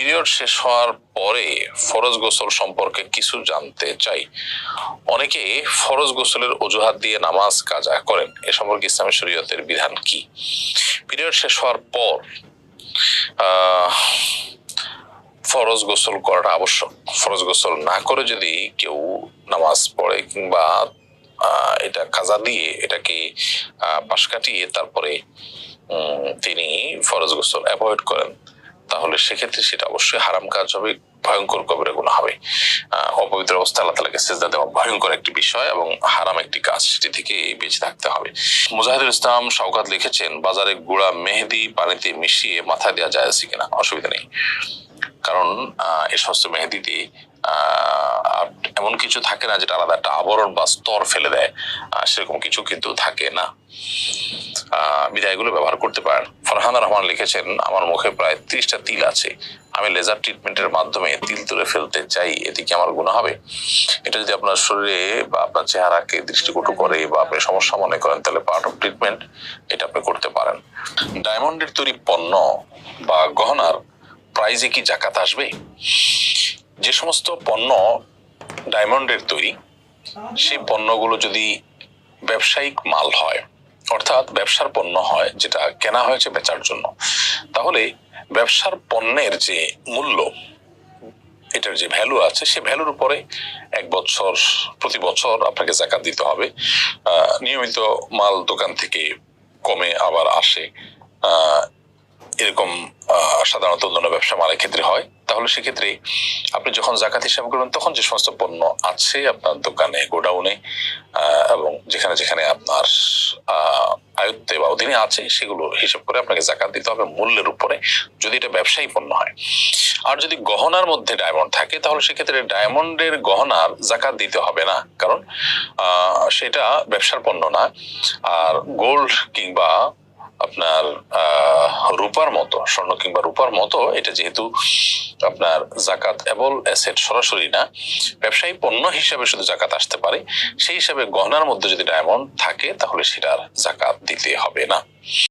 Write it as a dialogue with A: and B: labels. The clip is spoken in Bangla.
A: পিরিয়ড শেষ হওয়ার পরে ফরজ গোসল সম্পর্কে কিছু জানতে চাই। অনেকে ফরজ গোসলের অজুহাত দিয়ে নামাজ কাজা করেন, এ সম্পর্কে ইসলামী শরীয়তের বিধান কি? পিরিয়ড শেষ হওয়ার পর ফরজ গোসল করাটা আবশ্যক। ফরজ গোসল না করে যদি কেউ নামাজ পড়ে কিংবা এটা কাজা দিয়ে এটাকে পাশ কাটিয়ে তারপরে তিনি ফরজ গোসল অ্যাভয়েড করেন, তাহলে সেক্ষেত্রে সেটা অবশ্যই হারাম কাজ হবে, ভয়ঙ্কর কবিরা গুনাহ হবে। অপবিত্র অবস্থা আল্লাহ তাআলাকে সিজদা দেওয়া ভয়ঙ্কর একটি বিষয় এবং হারাম একটি কাজ, সেটি থেকে বেঁচে থাকতে হবে। মুজাহিদুল ইসলাম শওকাত লিখেছেন, বাজারে গুঁড়া মেহেদি পানিতে মিশিয়ে মাথায় দেওয়া যায় কিনা? অসুবিধা নেই, কারণ এই সমস্ত মেহেদিতে এমন কিছু থাকে না যেটা আলাদা একটা আবরণ বা স্তর ফেলে দেয়, সেরকম কিছু কিন্তু থাকে না। বিদায়গুলো ব্যবহার করতে পারেন। ফরহানা রহমান লিখেছেন, আমার মুখে প্রায় 30টা তিল আছে, আমি লেজার ট্রিটমেন্টের মাধ্যমে তিল তুলে ফেলতে চাই, এতে কি আমার গুনাহ হবে? এটা যদি আপনার শরীরে বা আপনার চেহারাকে দৃষ্টিকটু করে বা আপনি সমস্যা মনে করেন, তাহলে পার্ট অফ ট্রিটমেন্ট এটা আপনি করতে পারেন। ডায়মন্ডের তৈরি পণ্য বা গহনার প্রাইজে কি জাকাত আসবে? যে সমস্ত পণ্য ডায়মন্ডের তৈরি, সেই পণ্যগুলো যদি ব্যবসায়িক মাল হয়, অর্থাৎ ব্যবসার পণ্য হয় যেটা কেনা হয়েছে বেচার জন্য, তাহলে ব্যবসার পণ্যের যে মূল্য, এটার যে ভ্যালু আছে, সে ভ্যালুর উপরে প্রতি বছর আপনাকে জাকাত দিতে হবে। নিয়মিত মাল দোকান থেকে কমে আবার আসে, এরকম সাধারণত অন্যান্য ব্যবসা মালের ক্ষেত্রে হয়। তাহলে সেক্ষেত্রে আপনি যখন জাকাত হিসাব করবেন, তখন যে সমস্ত পণ্য আছে আপনার দোকানে, গোডাউনে এবং যেখানে যেখানে আপনার আয়ত্তে বা অধীনে আছে, সেগুলো হিসাব করে আপনাকে জাকাত দিতে হবে মূল্যের উপরে, যদি এটা ব্যবসায়ী পণ্য হয়। আর যদি গহনার মধ্যে ডায়মন্ড থাকে, তাহলে সেক্ষেত্রে ডায়মন্ডের গহনার জাকাত দিতে হবে না, কারণ সেটা ব্যবসার পণ্য না। আর গোল্ড কিংবা আপনার রূপার মতো, স্বর্ণ কিংবা রূপার মতো, এটা যেহেতু আপনার জাকাত এবল অ্যাসেট সরাসরি না, ব্যবসায়ী পণ্য হিসাবে শুধু জাকাত আসতে পারে, সেই হিসাবে গহনার মধ্যে যদি ডায়মন্ড থাকে, তাহলে সেটার জাকাত দিতে হবে না।